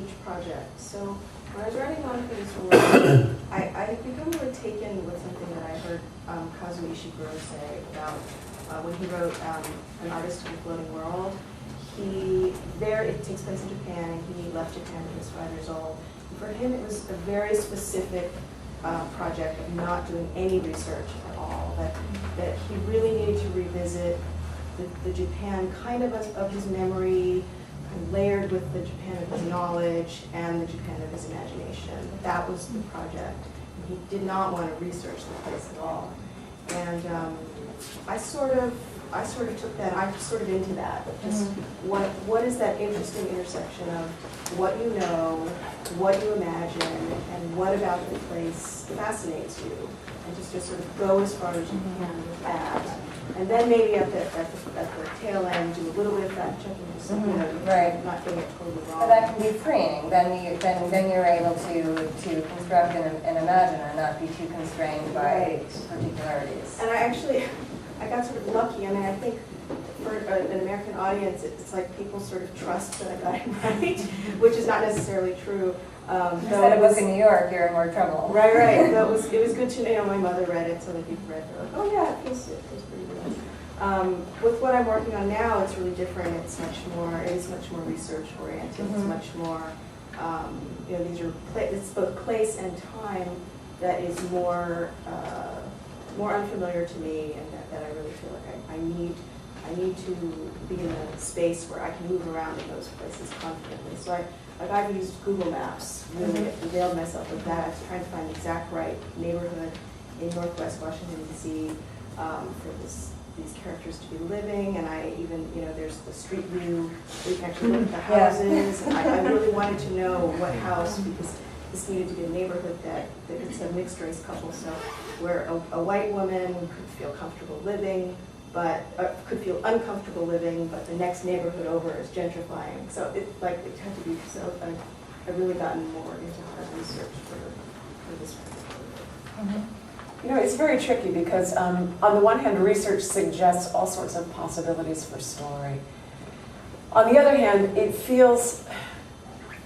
each project. So when I was writing on for this work, I had become really taken with something that I heard Kazuo Ishiguro say about when he wrote An Artist in the Floating World. It takes place in Japan, and he left Japan when he was 5 years old. And for him, it was a very specific project of not doing any research at all, that he really needed to revisit the Japan kind of his memory, kind of layered with the Japan of his knowledge and the Japan of his imagination. That was the project. And he did not want to research the place at all. And I sort of took that, I'm sort of into that. Just what is that interesting intersection of what you know, what you imagine, and what about the place fascinates you? And just sort of go as far as you can with that. And then maybe at the tail end, do a little bit of fact checking, just right. Not getting it totally wrong. But that can be freeing. Then you're able to construct and imagine and not be too constrained by particularities. And I got sort of lucky. I mean, I think for an American audience, it's like people sort of trust that I got it right, which is not necessarily true. Instead of in New York, you're in more trouble. Right. It was good to know. My mother read it, so that people read it. They're like, oh yeah, it feels pretty real. With what I'm working on now, it's really different. It is much more research oriented. It's much more, it's both place and time that is more unfamiliar to me, and that I really feel like I need to be in a space where I can move around in those places confidently. So I've used Google Maps, really availed myself of that. I was trying to find the exact right neighborhood in Northwest Washington, D.C. For these characters to be living, and I even, there's the street view, where you can actually look at the houses. And I really wanted to know what house, because this needed to be a neighborhood that it's a mixed race couple, so where a white woman could feel comfortable living, but could feel uncomfortable living, but the next neighborhood over is gentrifying. So it had to be. So I've really gotten more into hard research for this particular. It's very tricky because on the one hand, research suggests all sorts of possibilities for story. On the other hand, it's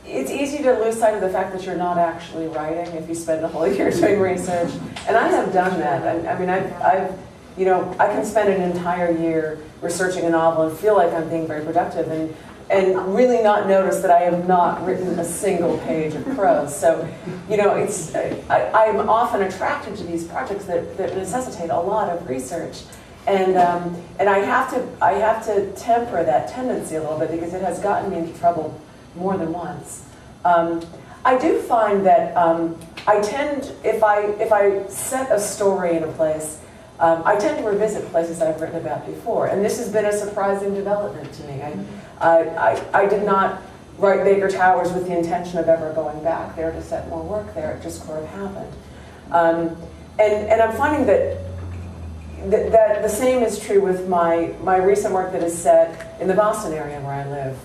easy to lose sight of the fact that you're not actually writing if you spend a whole year doing research. And I have done that. I mean, I can spend an entire year researching a novel and feel like I'm being very productive and really not notice that I have not written a single page of prose. So, I'm often attracted to these projects that necessitate a lot of research. And I have to temper that tendency a little bit because it has gotten me into trouble more than once. I do find that I tend, if I set a story in a place, I tend to revisit places I've written about before, and this has been a surprising development to me. I did not write Baker Towers with the intention of ever going back there to set more work there. It just sort of happened, and I'm finding that the same is true with my recent work that is set in the Boston area where I live.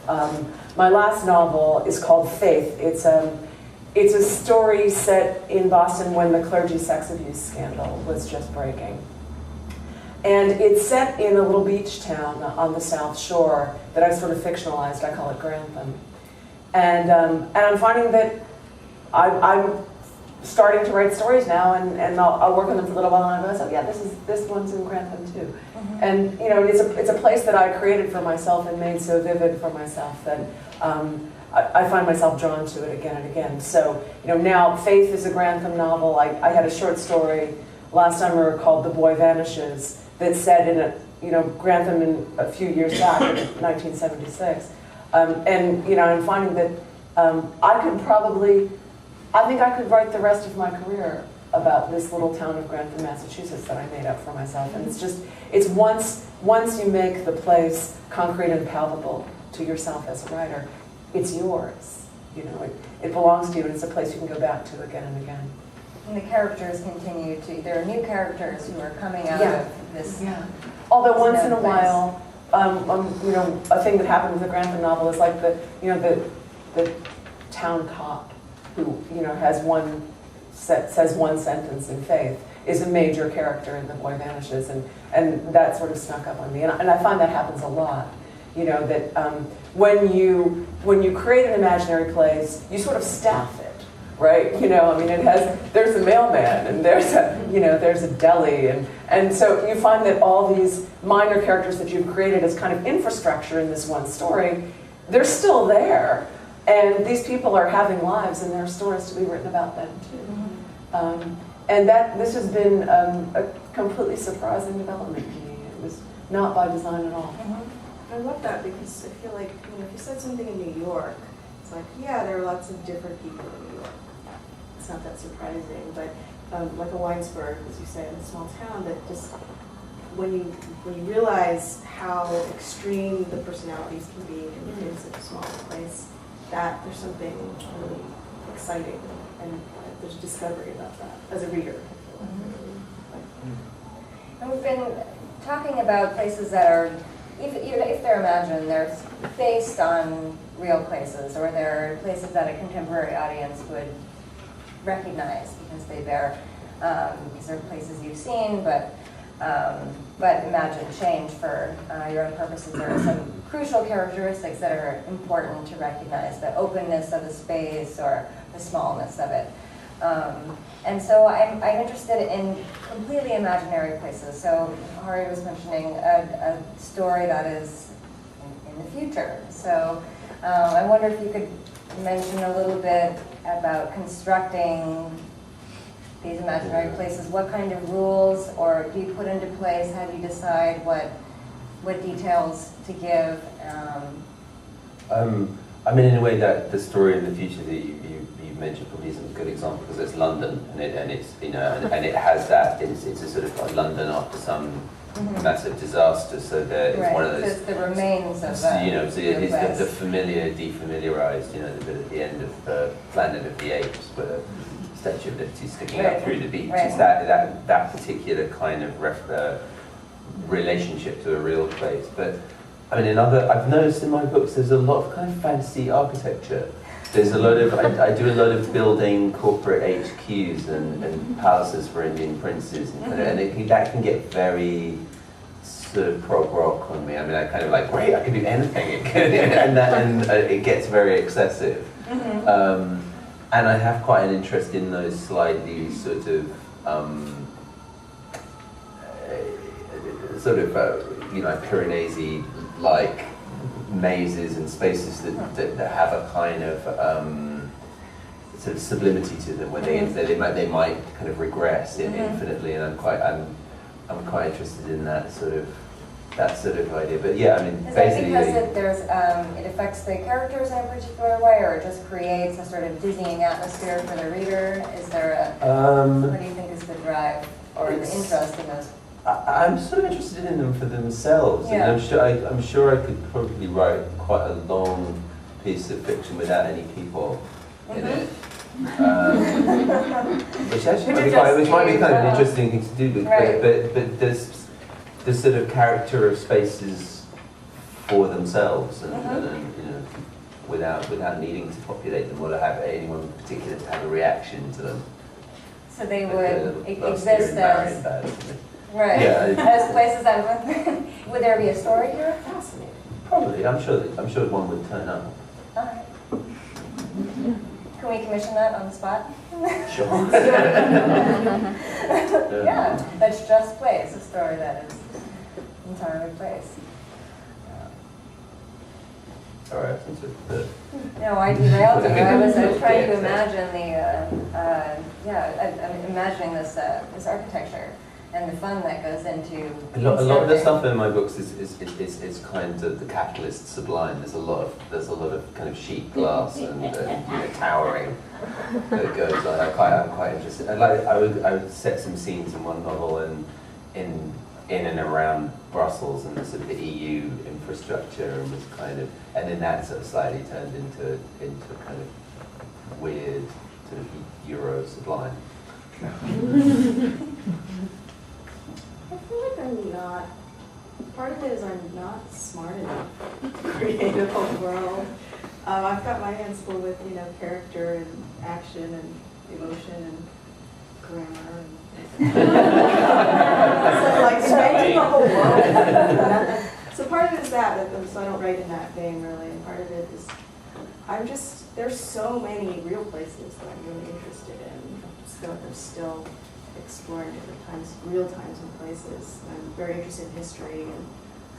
My last novel is called Faith. It's a story set in Boston when the clergy sex abuse scandal was just breaking. And it's set in a little beach town on the South Shore that I've sort of fictionalized. I call it Grantham. And I'm finding that I'm starting to write stories now, and I'll work on them for a little while, and I go, oh yeah, this one's in Grantham too. And it's a place that I created for myself and made so vivid for myself that I find myself drawn to it again and again. So now Faith is a Grantham novel. I had a short story last summer called The Boy Vanishes that's set in Grantham in a few years back in 1976. And I'm finding that I think I could write the rest of my career about this little town of Grantham, Massachusetts that I made up for myself. And it's once you make the place concrete and palpable to yourself as a writer, it's yours. It belongs to you, and it's a place you can go back to again and again. And the characters continue to, there are new characters who are coming out of this. Yeah. Although once in a while, a thing that happened with the Grantham novel is like the town cop who says one sentence in Faith is a major character in The Boy Vanishes, and that sort of snuck up on me, and I find that happens a lot. you know, that when you create an imaginary place, you sort of staff it, right? You know, I mean, there's a mailman, and there's a deli, and so you find that all these minor characters that you've created as kind of infrastructure in this one story, they're still there, and these people are having lives, and there are stories to be written about them too. And this has been a completely surprising development to me. It was not by design at all. I love that because I feel like, you know, if you said something in New York, it's like, yeah, there are lots of different people in New York. It's not that surprising, but like a Winesburg, as you say, in a small town, that just when you realize how extreme the personalities can be in such a small place, that there's something really exciting and there's a discovery about that as a reader. And we've been talking about places that are, even if they're imagined, they're based on real places, or they're places that a contemporary audience would recognize because they bear, these are places you've seen, but imagine change for your own purposes. There are some crucial characteristics that are important to recognize: the openness of the space or the smallness of it. And so I'm interested in completely imaginary places. So Hari was mentioning a story that is in the future. So I wonder if you could mention a little bit about constructing these imaginary places. What kind of rules or do you put into place? How do you decide what details to give? I mean, in a way, that the story in the future that you mentioned probably isn't a good example because it's London, and it's you know, and it has that. It's a sort of like London after some massive disaster. So there, it's one of those. It's the remains of you know, so it's the West. familiar, defamiliarized. You know, the bit at the end of the Planet of the Apes, where the Statue of Liberty sticking Right. out through the beach. Right. It's that particular kind of relationship to a real place, but. I mean, I've noticed in my books there's a lot of kind of fancy architecture. There's a lot of, I do a lot of building corporate HQs and palaces for Indian princes, and that can get very sort of prog rock on me. I mean, I kind of like, great, I can do anything, and it gets very excessive. And I have quite an interest in those slightly sort of, you know, Piranesi like mazes and spaces that have a kind of sort of sublimity to them, where they might kind of regress infinitely, and I'm quite interested in that sort of idea. But yeah, I mean, Is basically, that because it affects the characters in a particular way, or it just creates a sort of dizzying atmosphere for the reader? Is there what do you think is the drive or the interest in those? I'm sort of interested in them for themselves, Yeah. and I'm sure I could probably write quite a long piece of fiction without any people in it. Which actually might be kind of an interesting thing to do, but there's sort of character of spaces for themselves, and you know, without needing to populate them or to have anyone particular to have a reaction to them. So they Like would last year exist in as Marienbad. right Yeah. as places that would there be a story here? Fascinating. Probably, I'm sure one would turn up. All right. Can we commission that on the spot? Sure. Yeah, that's just place, a story that is entirely place. All right, since it's No, I derailed you. I was trying to imagine I'm imagining this architecture and the fun that goes into a lot of the constructing. stuff in my books is kind of the capitalist sublime. There's a lot of kind of sheet glass and you know, towering that goes on. I'm quite interested. I would set some scenes in one novel in and around Brussels and the sort of the EU infrastructure, and was kind of, and then that sort of slightly turned into kind of weird sort of Euro sublime. I feel like I'm not, part of it is I'm not smart enough to create a whole world. I've got my hands full with, you know, character and action and emotion and grammar and so like making a whole world. So part part of it is that, so I don't write in that vein really, and part of it is, there's so many real places that I'm really interested in. I'm still exploring different times, real times and places. I'm very interested in history, and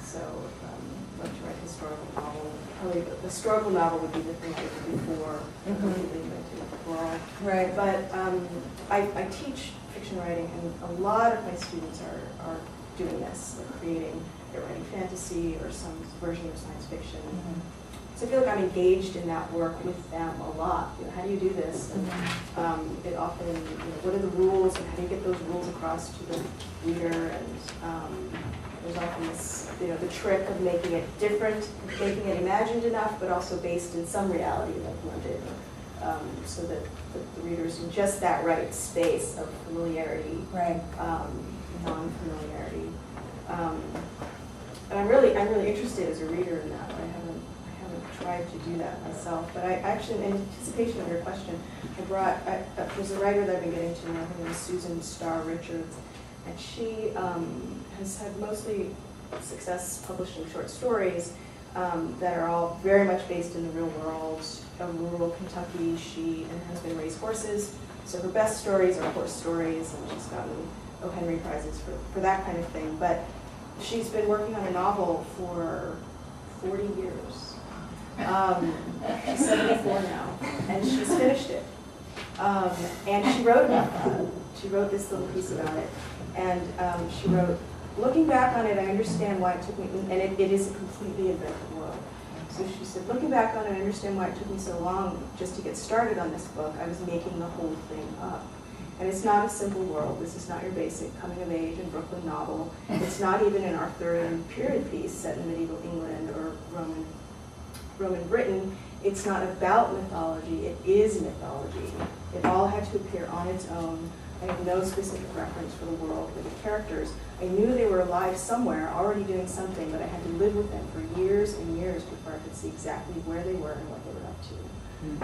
so I'd like to write a historical novel. Probably the historical novel would be the thing I did before completely into the world. Right. But I teach fiction writing, and a lot of my students are doing this, they're writing fantasy or some version of science fiction. So I feel like I'm engaged in that work with them a lot. How do you do this? And it often, what are the rules, and how do you get those rules across to the reader? And there's often this, the trick of making it different, making it imagined enough, but also based in some reality, like blended, so that the reader's in just that right space of familiarity, Right. Non-familiarity. And I'm really interested as a reader in that, but I haven't tried to do that myself. But I actually, in anticipation of your question, there's a writer that I've been getting to know. Her name is Susan Starr Richards, and she has had mostly success publishing short stories that are all very much based in the real world of rural Kentucky. She and her husband raise horses, so her best stories are horse stories, and she's gotten O. Henry prizes for that kind of thing. But she's been working on a novel for 40 years. She's 74 now, and she's finished it. And she wrote about that. She wrote this little piece about it. And she wrote, looking back on it, I understand why it took me, and it is a completely invented world. So she said, looking back on it, I understand why it took me so long just to get started on this book. I was making the whole thing up. And it's not a simple world. This is not your basic coming-of-age in Brooklyn novel. It's not even an Arthurian period piece set in medieval England or Roman Britain. It's not about mythology. It is mythology. It all had to appear on its own. I have no specific reference for the world or the characters. I knew they were alive somewhere, already doing something, but I had to live with them for years and years before I could see exactly where they were and what they were up to.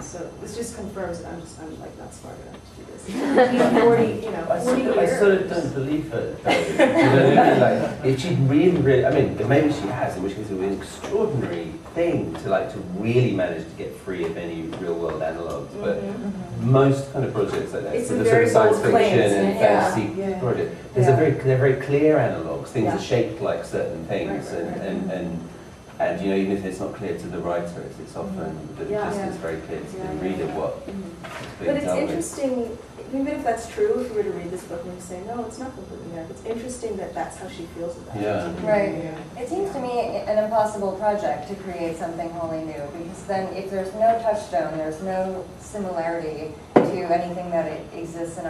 So this just confirms that I'm like not smart enough to do this. 40 years. I sort of don't believe her. Like, if she really, I mean, maybe she has, in which case it would be an extraordinary thing to really manage to get free of any real world analogues. But most kind of projects like that, It's so a the sort very of science bold fiction claims, and yeah. fantasy Yeah. project, they're very clear analogues. Things are shaped like certain things, and even if it's not clear to the writer, it's often it's very clear to the reader what it's being But it's told. interesting, even if that's true, if you were to read this book and you say, no, it's not completely there. It's interesting that that's how she feels about it. Right. It seems to me an impossible project to create something wholly new, because then if there's no touchstone, there's no similarity to anything that exists in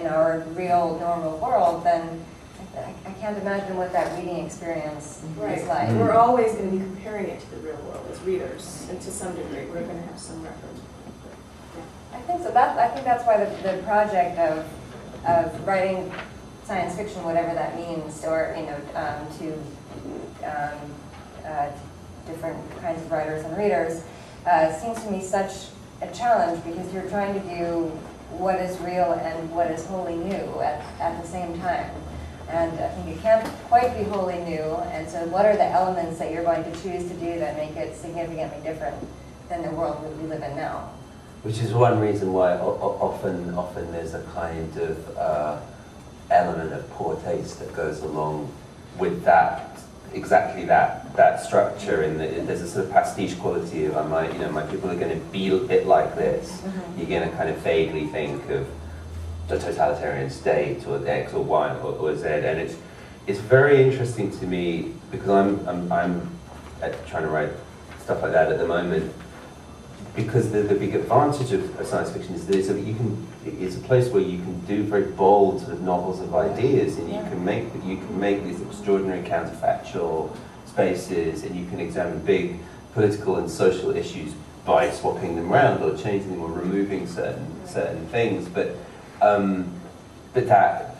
our real normal world, then I can't imagine what that reading experience is like. We're always going to be comparing it to the real world as readers, and to some degree, we're going to have some reference. I think so. I think that's why the project of writing science fiction, whatever that means, or to different kinds of writers and readers, seems to me such a challenge, because you're trying to do what is real and what is wholly new at the same time. And I think it can't quite be wholly new, and so what are the elements that you're going to choose to do that make it significantly different than the world that we live in now? Which is one reason why often there's a kind of element of poor taste that goes along with that, exactly that structure. There's a sort of pastiche quality of my people are going to be a bit like this. You're going to kind of vaguely think of the totalitarian state or X or Y or Z, and it's very interesting to me, because I'm trying to write stuff like that at the moment, because the big advantage of science fiction is that it's a place where you can do very bold sort of novels of ideas, and you can make these extraordinary counterfactual spaces, and you can examine big political and social issues by swapping them around or changing them or removing certain things, but that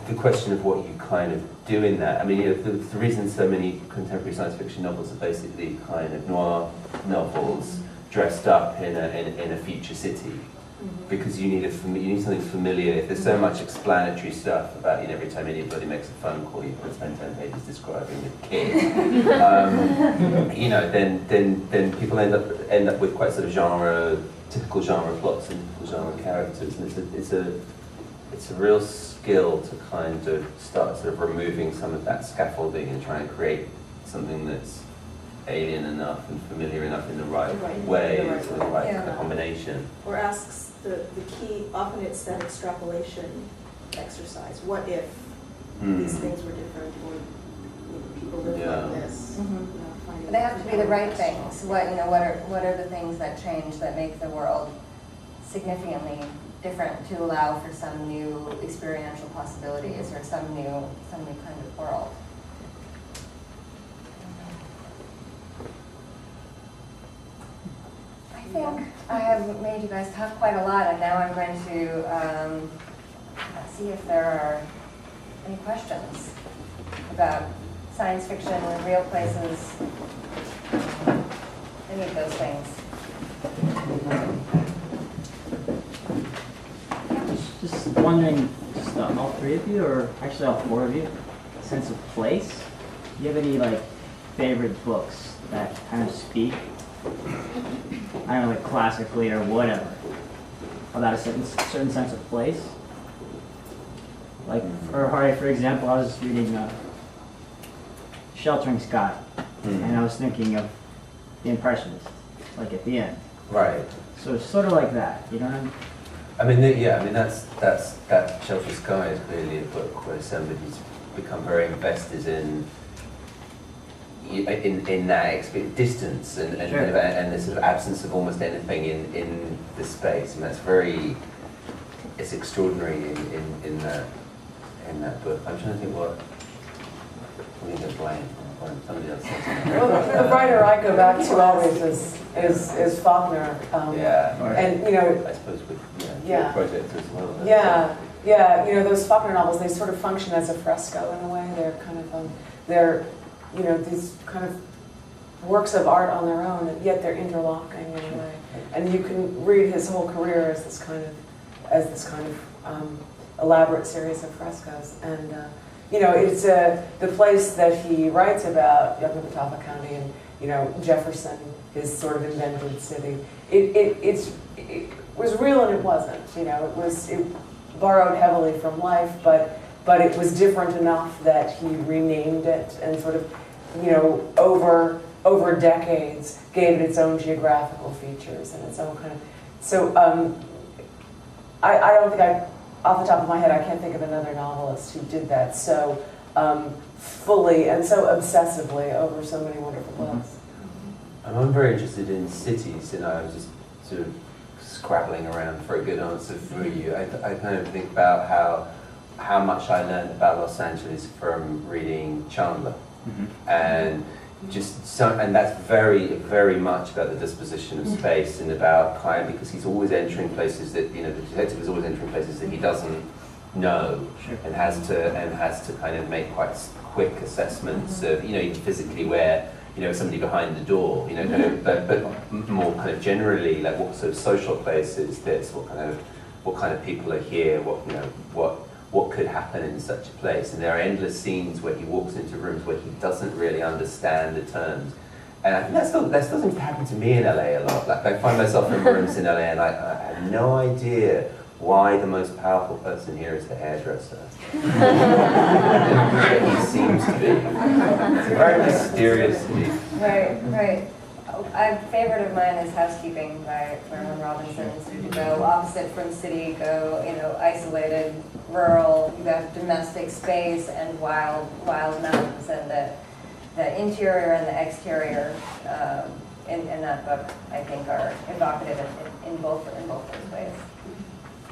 the question of what you kind of do in that, I mean, the reason so many contemporary science fiction novels are basically kind of noir novels dressed up in a future city, because you need something familiar. If there's so much explanatory stuff about, every time anybody makes a phone call, you've got to spend 10 pages describing the kid. Then people end up with quite sort of typical genre plots and typical genre characters, and it's a real skill to kind of start sort of removing some of that scaffolding and try and create something that's alien enough and familiar enough in the right way, in the right kind of combination. Or asks the key, often it's that extrapolation exercise. What if these things were different, or people live like this? But they have to be the right things. What are the things that change, that make the world significantly different, to allow for some new experiential possibilities or some new kind of world? I think I have made you guys talk quite a lot, and now I'm going to see if there are any questions about science fiction, real places, any of those things. Just wondering, all three of you, or actually all four of you, sense of place. Do you have any favorite books that kind of speak, I don't know, classically or whatever, about a certain sense of place? For Hari, for example, I was reading Sheltering Sky, and I was thinking of The Impressionist, at the end. Right. So it's sort of like that, you know what I mean? That Sheltering Sky is clearly a book where somebody's become very invested in that distance and the sort of absence of almost anything in the space, and it's extraordinary in that book. I'm trying to think what we get blank. Somebody else says something. Well, the writer I go back to always is Faulkner. And I suppose with projects as well. Those Faulkner novels, they sort of function as a fresco in a way. They're kind of these kind of works of art on their own, and yet they're interlocking in a way. And you can read his whole career as this kind of elaborate series of frescoes. And it's the place that he writes about, Yucatan County, and Jefferson, his sort of invented city. It was real and it wasn't. It borrowed heavily from life, but it was different enough that he renamed it and sort of, over decades gave it its own geographical features and its own kind of. So I don't think off the top of my head, I can't think of another novelist who did that so fully and so obsessively over so many wonderful books. I'm very interested in cities, and I was just sort of scrabbling around for a good answer for you. I kind of think about how much I learned about Los Angeles from reading Chandler, and and that's very, very much about the disposition of space and about because he's always entering places that the detective is always entering places that he doesn't know, and has to kind of make quite quick assessments of even physically where somebody behind the door, but more kind of generally what sort of social place is this, what kind of people are here, what could happen in such a place. And there are endless scenes where he walks into rooms where he doesn't really understand the terms. And I think that still seems to happen to me in LA a lot. I find myself in rooms in LA and I have no idea why the most powerful person here is the hairdresser. He seems to be. It's very mysterious to me. Right. A favorite of mine is Housekeeping by Marilyn Robinson. So you go opposite from city, go isolated, rural. You have domestic space and wild mountains, and the interior and the exterior in that book, I think, are evocative in both those ways.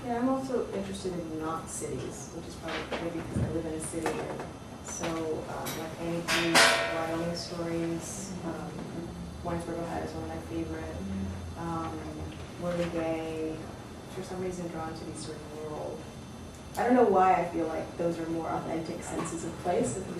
Yeah, I'm also interested in not cities, which is probably maybe because I live in a city. And so, like Annie G's Wyoming stories, Winesburg, Ohio is one of my favorite. Willie Gay, for some reason drawn to these sort of rural. I don't know why I feel like those are more authentic senses of place. I think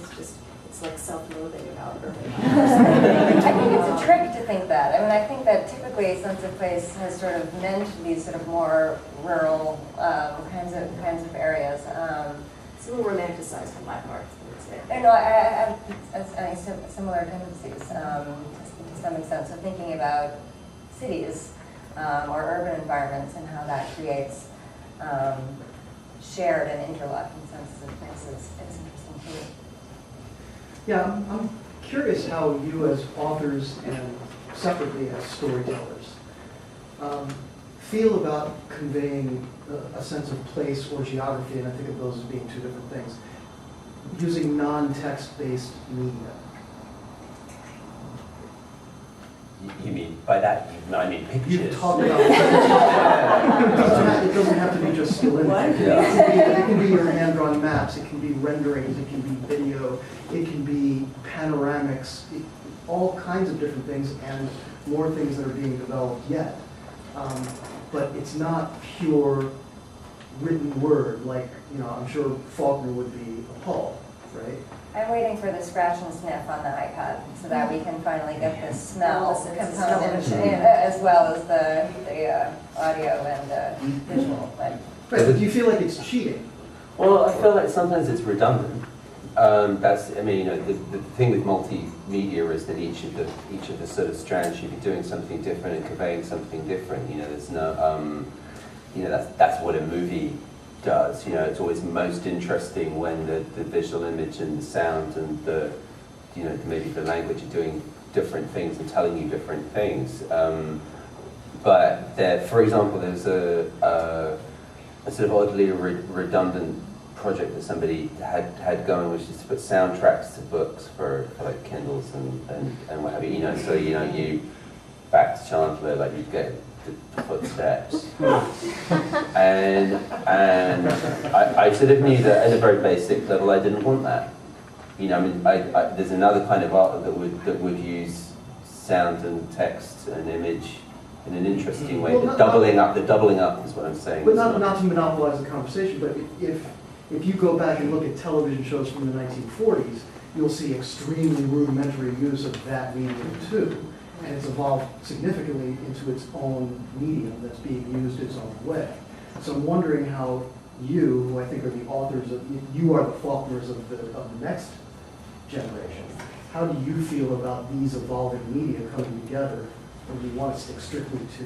it's like self-loathing about urban. I think it's a trick to think that. I mean, I think that typically Sense of Place has sort of meant these sort of more rural kinds of areas. It's a little romanticized on my part, I would say. I know I have similar tendencies to some extent. So thinking about cities or urban environments and how that creates shared and interlocking senses of places is interesting to me. Yeah, I'm curious how you as authors and separately as storytellers feel about conveying a sense of place or geography, and I think of those as being two different things, using non-text-based media. You mean by that? I mean pictures. You've talked about it doesn't have to be just still images. Yeah. It can be your hand-drawn maps, it can be renderings, it can be video, it can be panoramics, all kinds of different things, and more things that are being developed yet. But it's not pure written word, like, I'm sure Faulkner would be appalled, right? I'm waiting for the scratch and sniff on the iPad so that we can finally get the smell component as well as the audio and visual. Right, but do you feel like it's cheating? Well, I feel like sometimes it's redundant. The thing with multimedia is that each of the sort of strands should be doing something different and conveying something different. There's no, that's what a movie does. It's always most interesting when the visual image and the sound and maybe the language are doing different things and telling you different things. But there, for example, there's a sort of oddly redundant project that somebody had going, which is to put soundtracks to books for like Kindles and what have you. So you back to Chandler, like you get the footsteps, and I sort of knew that at a very basic level I didn't want that. There's another kind of art that would use sound and text and image in an interesting way. Well, The doubling up is what I'm saying. But not to monopolize the conversation, but if you go back and look at television shows from the 1940s, you'll see extremely rudimentary use of that medium too. And it's evolved significantly into its own medium that's being used its own way. So I'm wondering how you, who I think are the authors you are the Faulkners of the next generation, how do you feel about these evolving media coming together, or do you want to stick strictly to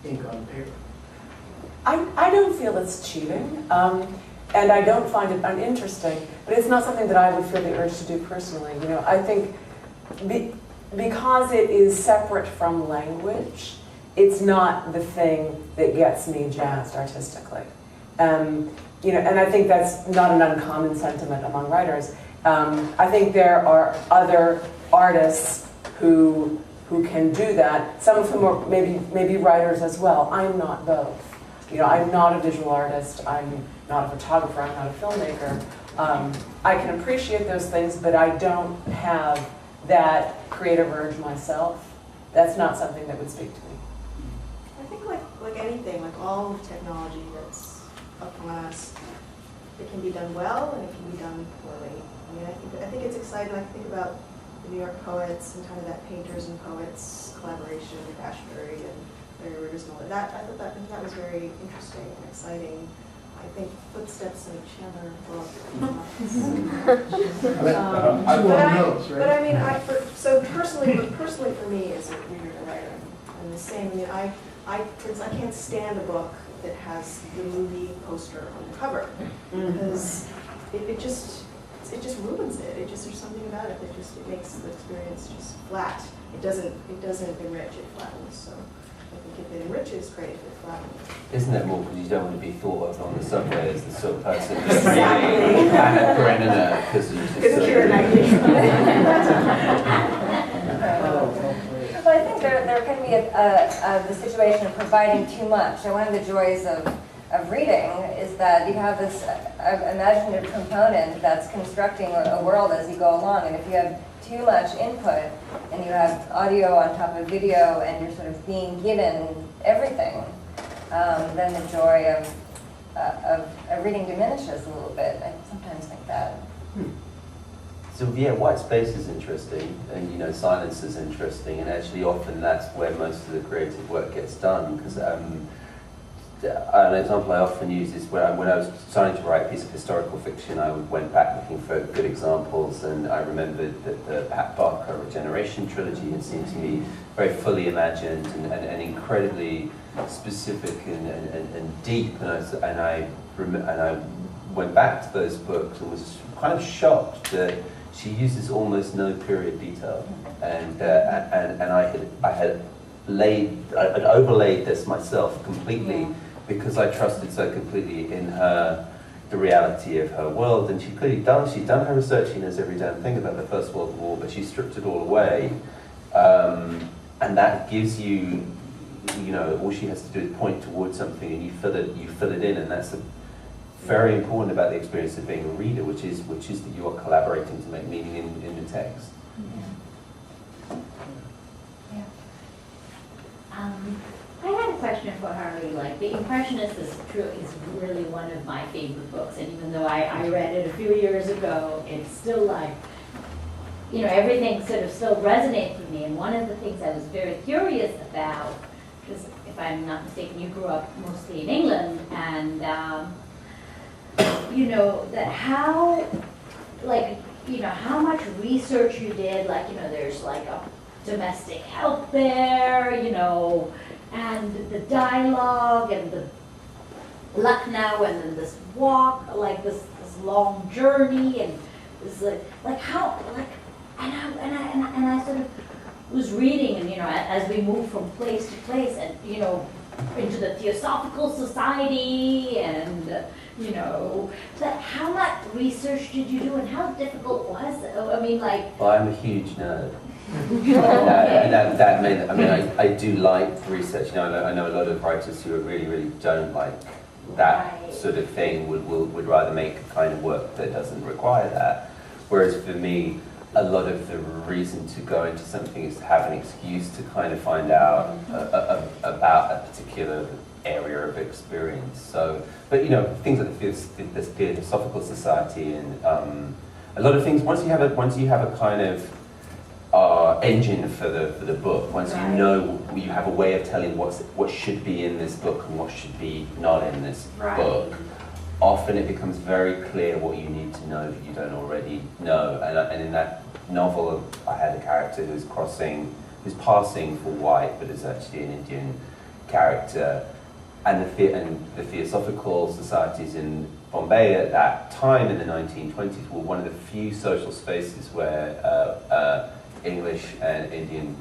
ink on paper? I don't feel it's cheating, and I don't find it uninteresting, but it's not something that I would feel the urge to do personally. I think because it is separate from language, it's not the thing that gets me jazzed artistically. And I think that's not an uncommon sentiment among writers. I think there are other artists who can do that. Some of whom are maybe writers as well. I'm not both. I'm not a visual artist. I'm not a photographer. I'm not a filmmaker. I can appreciate those things, but I don't have that creative urge myself. That's not something that would speak to me. I think like anything, like all technology that's upon us, it can be done well and it can be done poorly. I think it's exciting. I think about the New York poets and kind of that painters and poets collaboration with Ashbury and Larry Riversmill. I thought that was very interesting and exciting. I think Footsteps in a Chandler book. So personally for me as a reader and writer, I'm the same. I can't stand a book that has the movie poster on the cover because it just ruins it. There's something about it that it makes the experience just flat. It doesn't enrich, it flattens. So I think if it enriches, great. If it flattens. Isn't that more because you don't want to be thought of on the subway as the sort of person who's reading Anna Karenina because you Well, I think there can be the situation of providing too much. And one of the joys of reading is that you have this imaginative component that's constructing a world as you go along. And if you have too much input and you have audio on top of video and you're sort of being given everything, then the joy of reading diminishes a little bit. I sometimes think that. So yeah, white space is interesting, and you know, silence is interesting, and actually often that's where most of the creative work gets done. Because an example I often use is when I was starting to write a piece of historical fiction, I went back looking for good examples, and I remembered that the Pat Barker Regeneration trilogy had seemed to me very fully imagined and incredibly specific and deep, and I went back to those books and was kind of shocked that she uses almost no period detail, and I'd overlaid this myself completely because I trusted so completely in her, the reality of her world, and she's done her research. She knows every damn thing about the First World War, but she stripped it all away, and that gives you, you know, all she has to do is point towards something, and you fill it in, and that's very important about the experience of being a reader, which is that you are collaborating to make meaning in the text. I had a question for Hari. Like, The Impressionist is really one of my favorite books, and even though I read it a few years ago, it's still like, you know, everything sort of still resonates with me. And one of the things I was very curious about, because if I'm not mistaken, you grew up mostly in England, and you know, that how, like, you know, how much research you did, like, you know, there's like a domestic help there, you know, and the dialogue and the Lucknow and then this walk, like this long journey, and this like how, like, and I sort of was reading, and you know, as we move from place to place, and you know, into the Theosophical Society, and you know, that how much research did you do, and how difficult was it? I mean, like. Well, I'm a huge nerd. That made, I mean, I do like research. You know, I know a lot of writers who really don't like that sort of thing, would rather make a kind of work that doesn't require that. Whereas for me, a lot of the reason to go into something is to have an excuse to kind of find out about a particular area of experience. So, but you know, things like the Theosophical Society and a lot of things. Once you have a kind of engine for the book, once you know, you have a way of telling what should be in this book and what should be not in this book. Often it becomes very clear what you need to know that you don't already know. And in that novel, I had a character who's passing for white, but is actually an Indian character. And the Theosophical Societies in Bombay at that time in the 1920s were one of the few social spaces where English and Indian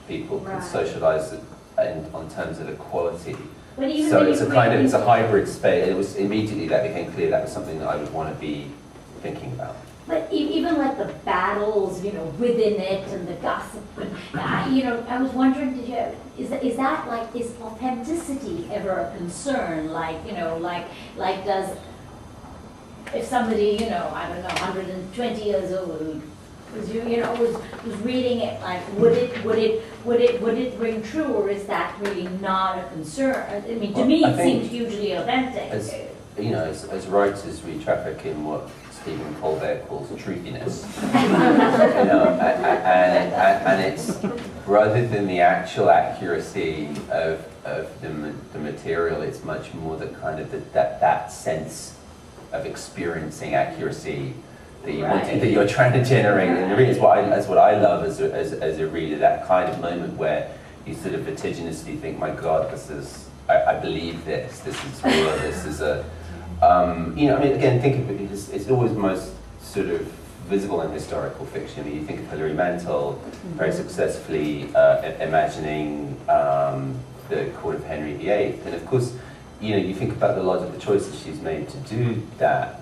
people could socialize on terms of equality. So it's a hybrid space. It was immediately that became clear that was something that I would want to be thinking about. But even like the battles, you know, within it, and the gossip, and you know, I was wondering, is that like, is authenticity ever a concern? Like, you know, like does, if somebody, you know, I don't know, 120 years old, was reading it, like, would it ring true, or is that really not a concern? I mean, to me, it seems hugely authentic. As writers, we traffic in what Stephen Colbert calls truthiness. You know, and it's, rather than the actual accuracy of the material, it's much more the kind of that sense of experiencing accuracy that you're trying to generate. And that's what I love as a reader, that kind of moment where you sort of vertiginously think, my God, I believe this is real, this is a, you know, I mean, again, think of it, it's always most sort of visible in historical fiction. I mean, you think of Hilary Mantel very successfully imagining the court of Henry VIII, and of course, you know, you think about a lot of the choices she's made to do that.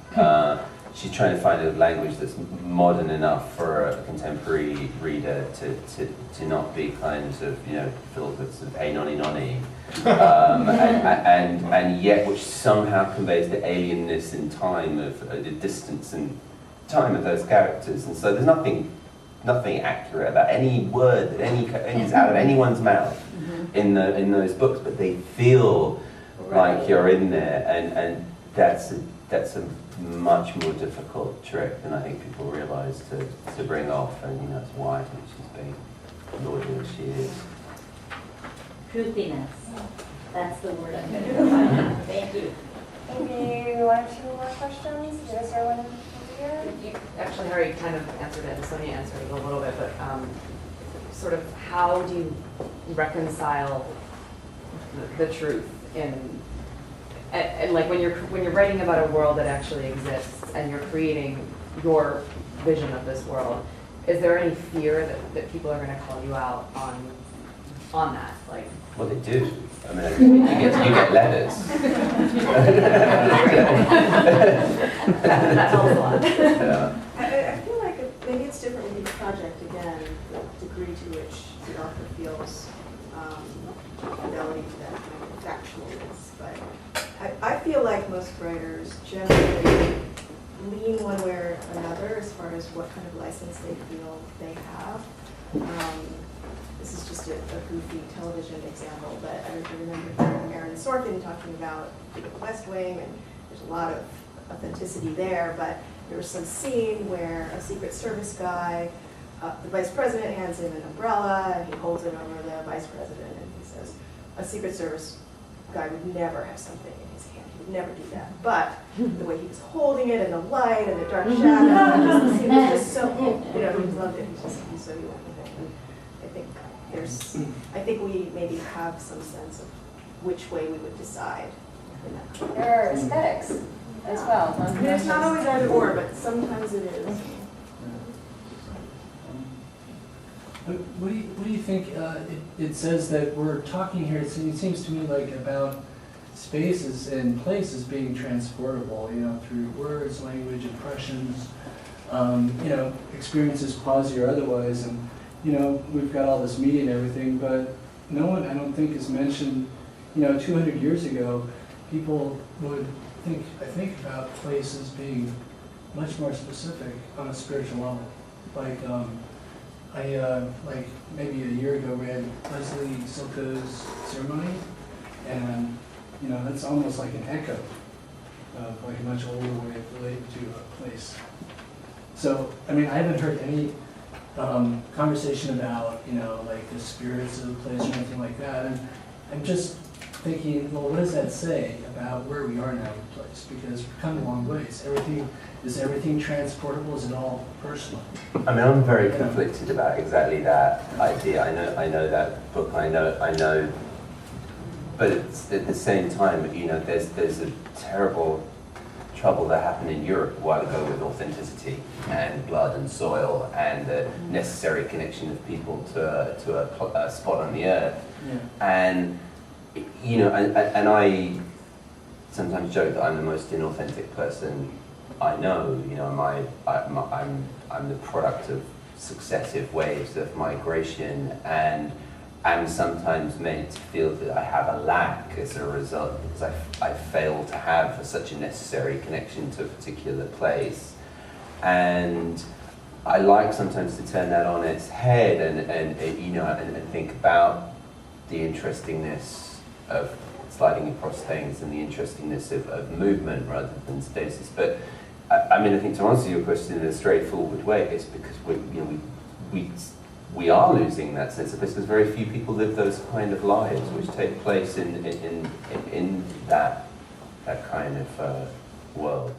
She's trying to find a language that's modern enough for a contemporary reader to not be kind of, you know, filled with sort of a nonny, and yet which somehow conveys the alienness in time of the distance and time of those characters. And so there's nothing accurate about any word that is out of anyone's mouth in those books, but they feel like you're in there, and that's that's a much more difficult trick than I think people realise to bring off, and you know, that's why I think she's being lauded as she is. Truthiness. That's the word I'm going to go by. Thank you. Maybe one or two more questions? Is there one here? Actually, Hari kind of answered it, and Sonya answered it a little bit, but sort of how do you reconcile the truth in, and like when you're writing about a world that actually exists and you're creating your vision of this world, is there any fear that people are going to call you out on that? Like, Well, they do. I mean, you get letters. that helps a lot. Yeah. I feel like maybe it's different with each project, again, the degree to which the author feels fidelity to that kind of factualness. But I feel like most writers generally lean one way or another as far as what kind of license they feel they have. This is just a goofy television example, but I remember hearing Aaron Sorkin talking about the West Wing, and there's a lot of authenticity there, but there was some scene where a Secret Service guy, the vice president hands him an umbrella, and he holds it over the vice president, and he says, a Secret Service guy would never have something in his hand. He would never do that. But the way he was holding it, and the light, and the dark shadow, it was just so, you know, he loved it. He's so he went with it. And I think we maybe have some sense of which way we would decide. There are aesthetics as well. I mean, it's not always either or, but sometimes it is. What do you think? It says that we're talking here. It seems to me like about spaces and places being transportable. You know, through words, language, impressions. You know, experiences, quasi or otherwise, and you know, we've got all this media and everything, but no one, I don't think, has mentioned. You know, 200 years ago, people would think about places being much more specific on a spiritual level. Like, like maybe a year ago read Leslie Silka's Ceremony, and you know, that's almost like an echo of like a much older way of relating to a place. So, I mean, I haven't heard any conversation about, you know, like the spirits of the place or anything like that, and I'm just thinking, well, what does that say about where we are now in the place? Because we've come a long ways. Is everything transportable? Is it all personal? I mean, I'm very conflicted about exactly that idea. I know that book. I know, but it's, at the same time, you know, there's a terrible trouble that happened in Europe a while ago with authenticity and blood and soil and the necessary connection of people to a spot on the earth. Yeah. And you know, and I sometimes joke that I'm the most inauthentic person I know. You know, I'm the product of successive waves of migration, and I'm sometimes made to feel that I have a lack as a result because I fail to have such a necessary connection to a particular place. And I like sometimes to turn that on its head and you know, and think about the interestingness of sliding across things and the interestingness of movement rather than stasis. But I mean, I think to answer your question in a straightforward way, it's because we are losing that sense of place because very few people live those kind of lives which take place in that kind of world.